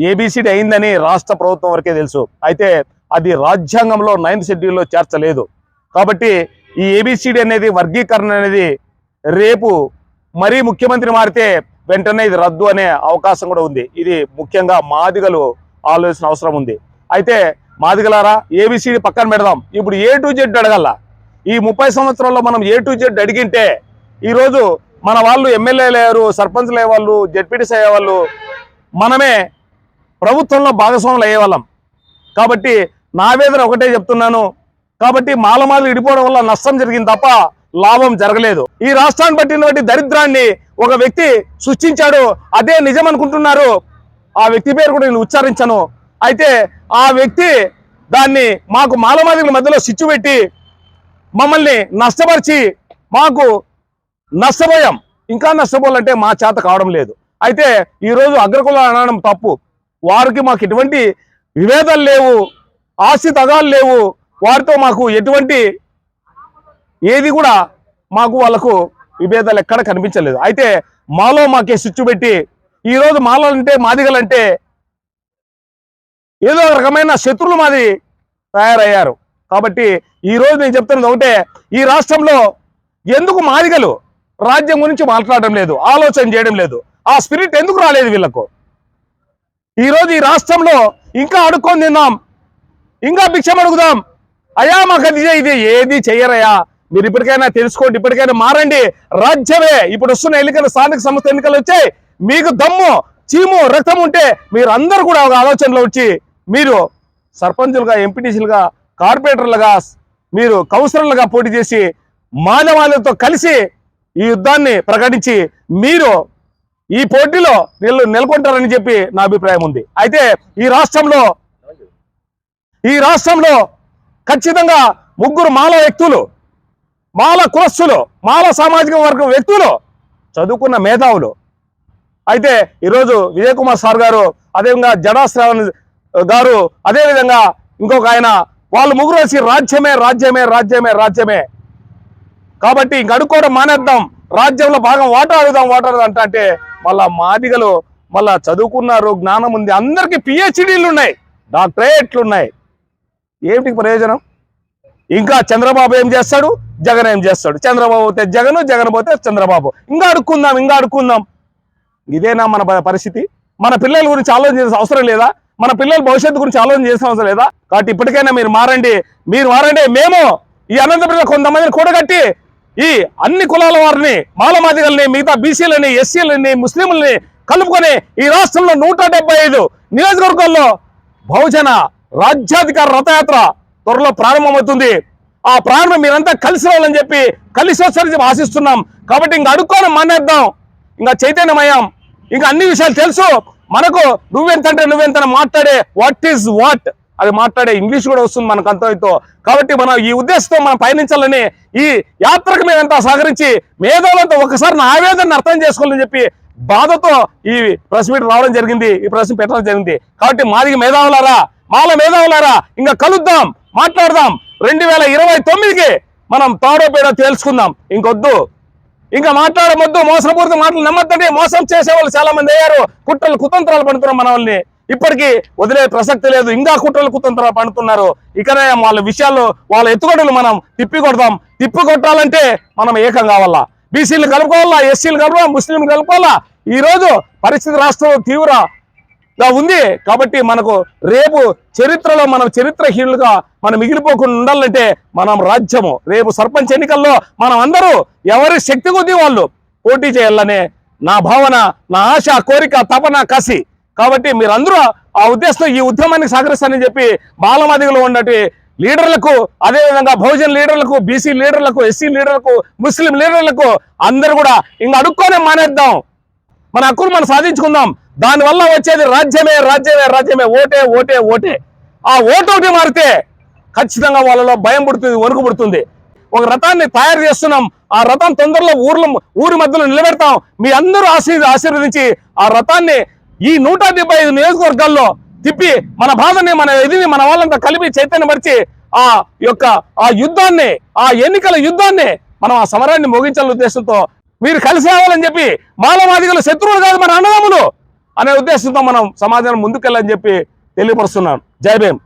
A B C D అయిందని రాష్ట్ర ప్రభుత్వం వరకే తెలుసు. అయితే అది రాజ్యాంగంలో 9th షెడ్యూల్లో చేర్చలేదు. కాబట్టి ఈ ఏబిసిడి అనేది వర్గీకరణ అనేది రేపు మరీ ముఖ్యమంత్రి మారితే వెంటనే ఇది రద్దు అనే అవకాశం కూడా ఉంది. ఇది ముఖ్యంగా మాదిగలు ఆలోచన అవసరం ఉంది. అయితే మాదిగలారా, ఏబిసిడి పక్కన పెడదాం, ఇప్పుడు A to Z అడగల. ఈ 30 సంవత్సరాల్లో మనం A to Z అడిగింటే ఈరోజు మన వాళ్ళు ఎమ్మెల్యేలు అయ్యారు, సర్పంచ్లు అయ్యేవాళ్ళు, జెడ్పీటీసీ అయ్యేవాళ్ళు, మనమే ప్రభుత్వంలో భాగస్వాములు అయ్యేవాళ్ళం. కాబట్టి నా వేదన ఒకటే చెప్తున్నాను. కాబట్టి మాలమాలు విడిపోవడం వల్ల నష్టం జరిగింది తప్ప లాభం జరగలేదు. ఈ రాష్ట్రాన్ని పట్టినటువంటి దరిద్రాన్ని ఒక వ్యక్తి సృష్టించాడు, అదే నిజం అనుకుంటున్నారు. ఆ వ్యక్తి పేరు కూడా నేను ఉచ్చారించను. అయితే ఆ వ్యక్తి దాన్ని మాకు మాలమాదిగల మధ్యలో సిచ్చు పెట్టి మమ్మల్ని నష్టపరిచి మాకు నష్టపోయాం. ఇంకా నష్టపోవాలంటే మా చేత కావడం లేదు. అయితే ఈరోజు అగ్రకుల అనడం తప్పు. వారికి మాకు ఎటువంటి విభేదాలు లేవు, ఆస్తి తగాలు లేవు, వారితో మాకు ఎటువంటి ఏది కూడా మాకు వాళ్ళకు విభేదాలు ఎక్కడ కనిపించలేదు. అయితే మాలో మాకే సిచ్చు పెట్టి ఈరోజు మాలంటే మాదిగలంటే ఏదో రకమైన శత్రువులు మాది తయారయ్యారు. కాబట్టి ఈరోజు నేను చెప్తున్నది ఒకటే, ఈ రాష్ట్రంలో ఎందుకు మాదిగలు రాజ్యం గురించి మాట్లాడడం లేదు, ఆలోచన చేయడం లేదు, ఆ స్పిరిట్ ఎందుకు రాలేదు వీళ్ళకు? ఈరోజు ఈ రాష్ట్రంలో ఇంకా అడుక్కొని తిందాం, ఇంకా భిక్షం అడుగుదాం, అయ్యా మాకు అది ఇది ఏది చెయ్యరయ్యా, మీరు ఇప్పటికైనా తెలుసుకోండి, ఇప్పటికైనా మారండి. రాజ్యమే ఇప్పుడు వస్తున్న ఎన్నికలు, స్థానిక సంస్థ ఎన్నికలు వచ్చాయి, మీకు దమ్ము చీము రక్తం ఉంటే మీరు అందరూ కూడా ఒక ఆలోచనలో వచ్చి మీరు సర్పంచులుగా, ఎంపీటీసీలుగా, కార్పొరేటర్లుగా, మీరు కౌన్సిలర్లుగా పోటీ చేసి మానవాళితో కలిసి ఈ యుద్ధాన్ని ప్రకటించి మీరు ఈ పోటీలో నెలకొంటారని చెప్పి నా అభిప్రాయం ఉంది. అయితే ఈ రాష్ట్రంలో ఖచ్చితంగా ముగ్గురు మాల వ్యక్తులు, మాల కులస్తులు, మాల సామాజిక వర్గం వ్యక్తులు, చదువుకున్న మేధావులు. అయితే ఈరోజు విజయ్ కుమార్ సార్ గారు, అదేవిధంగా జడా శ్రావణ్ గారు, అదేవిధంగా ఇంకొక ఆయన, వాళ్ళు ముగ్గురు వచ్చి రాజ్యమే రాజ్యమే రాజ్యమే రాజ్యమే. కాబట్టి ఇంక అడుక్కోవడం మానేద్దాం, రాజ్యంలో భాగం వాటా అడుగుదాం అంటే మళ్ళా మాదిగలు మళ్ళా చదువుకున్నారు, జ్ఞానం ఉంది, అందరికీ PhDలు ఉన్నాయి, డాక్టరేట్లు ఉన్నాయి. ఏమిటి ప్రయోజనం? ఇంకా చంద్రబాబు ఏం చేస్తాడు, జగన్ ఏం చేస్తాడు? చంద్రబాబు పోతే జగన్, జగన్ పోతే చంద్రబాబు. ఇంకా అడుక్కుందాం. ఇదేనా మన పరిస్థితి? మన పిల్లల గురించి ఆలోచన చేసిన అవసరం లేదా? మన పిల్లల భవిష్యత్తు గురించి ఆలోచన చేసిన అవసరం లేదా? కాబట్టి ఇప్పటికైనా మీరు మారండి. మేము ఈ అనంతపురంలో కొంతమందిని కూడగట్టి ఈ అన్ని కులాల వారిని, మాలమాదిగల్ని, మిగతా బీసీలని, ఎస్సీలని, ముస్లింలని కలుపుకొని ఈ రాష్ట్రంలో 175 నియోజకవర్గాల్లో బహుజన రాజ్యాధికార రథయాత్ర త్వరలో ప్రారంభమవుతుంది. ఆ ప్రారంభం మీరంతా కలిసి రావాలని చెప్పి, కలిసి వస్తారని ఆశిస్తున్నాం. కాబట్టి ఇంకా అడుక్కోవడం మానేద్దాం, ఇంకా చైతన్యమయ్యాం, ఇంకా అన్ని విషయాలు తెలుసు మనకు. నువ్వెంత మాట్లాడే వాట్ ఈజ్ వాట్ అది మాట్లాడే ఇంగ్లీష్ కూడా వస్తుంది మనకు అంతో. కాబట్టి మనం ఈ ఉద్దేశంతో మనం పయనించాలని, ఈ యాత్రకు మేమంతా సహకరించి మేధావులంతా ఒకసారి నా ఆవేదనను అర్థం చేసుకోవాలని చెప్పి బాధతో ఈ ప్రెస్ మీట్ రావడం జరిగింది, ఈ ప్రెస్ పెట్టడం జరిగింది. కాబట్టి మాదిగ మేధావులారా, మాల మేధావులారా, ఇంకా కలుద్దాం, మాట్లాడదాం. 2029కి మనం తాడో పేడో తెలుసుకుందాం. ఇంకొద్దు, ఇంకా మాట్లాడమొద్దు, మోసపూరిత మాటలు నమ్మద్దండి. మోసం చేసేవాళ్ళు చాలా మంది అయ్యారు, కుట్రలు కుతంత్రాలు పడుతున్నారు మన వాళ్ళని. ఇప్పటికీ వదిలే ప్రసక్తి లేదు, ఇంకా కుట్రలు కుతంత్రాలు పడుతున్నారు. ఇకనే వాళ్ళ విషయాల్లో, వాళ్ళ ఎత్తుగడలు మనం తిప్పికొట్టాలంటే మనం ఏకం కావాలా. బీసీలు కలుపుకోవాలా, ఎస్సీలు కలుపుకోవాలా, ముస్లింలు కలుపుకోవాలా. ఈరోజు పరిస్థితి రాష్ట్రంలో తీవ్రంగా ఉంది. కాబట్టి మనకు రేపు చరిత్రలో మనం చరిత్రహీనులుగా మనం మిగిలిపోకుండా ఉండాలంటే మనం రాజ్యము, రేపు సర్పంచ్ ఎన్నికల్లో మనం అందరూ ఎవరి శక్తి కొద్దీ వాళ్ళు పోటీ చేయాలనే నా భావన, నా ఆశ, కోరిక, తపన, కసి. కాబట్టి మీరందరూ ఆ ఉద్దేశంతో ఈ ఉద్యమానికి సహకరిస్తారని చెప్పి మాలమాదిగలో ఉన్నటి లీడర్లకు, అదేవిధంగా బహుజన్ లీడర్లకు, బీసీ లీడర్లకు, ఎస్సీ లీడర్లకు, ముస్లిం లీడర్లకు అందరూ కూడా ఇంకా అడుక్కోనే మానేద్దాం, మన హక్కులు మనం సాధించుకుందాం. దానివల్ల వచ్చేది రాజ్యమే రాజ్యమే రాజ్యమే, ఓటే ఓటే ఓటే. ఆ ఓటు ఒకటి మారితే ఖచ్చితంగా వాళ్ళలో భయం పుడుతుంది, వణుకు పుడుతుంది. ఒక రథాన్ని తయారు చేస్తున్నాం, ఆ రథం తొందరలో ఊరి మధ్యలో నిలబెడతాం. మీ అందరూ ఆశీర్వదించి ఆ రథాన్ని ఈ 175 నియోజకవర్గాల్లో తిప్పి మన బాధని, మన ఇదిని, మన వాళ్ళంతా కలిపి చైతన్యపరిచి ఆ యుద్ధాన్ని, ఆ ఎన్నికల యుద్ధాన్ని మనం ఆ సమరాన్ని ముగించాలనే ఉద్దేశంతో మీరు కలిసి రావాలని చెప్పి, మాలమాదిగలు శత్రువులు కాదు, మన అన్నదమ్ములు, అనే ఉద్దేశంతో మనం సమాజంలో ముందుకెళ్ళని చెప్పి తెలియపరుస్తున్నాను. జై భీమ్.